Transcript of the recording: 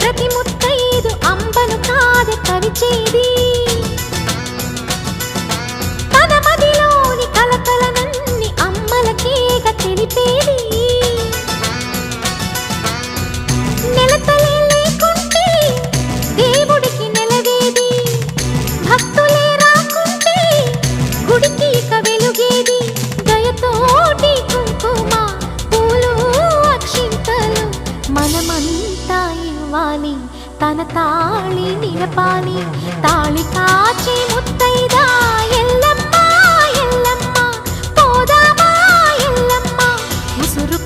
ప్రతి ముత్తైదు అంబను కాదే కవిచేది తన మదిలోని కలకలనన్ని అమ్మలకేగ తెలిపేది నెలతలే లేకుంటే దేవుడికి నెలవేది భక్తులే రాకుంటే గుడికి ఇక వెలుగేది దయతోటి కుంకుమ పూలు అక్షింతలు మనమంతా ఇవ్వాలి తన తాళి నిలపాలి తాళి కాచి ముత్తైదా ఎల్లమ్మ ఎల్లమ్మ పోదామా ఎల్లమ్మ ఉసురు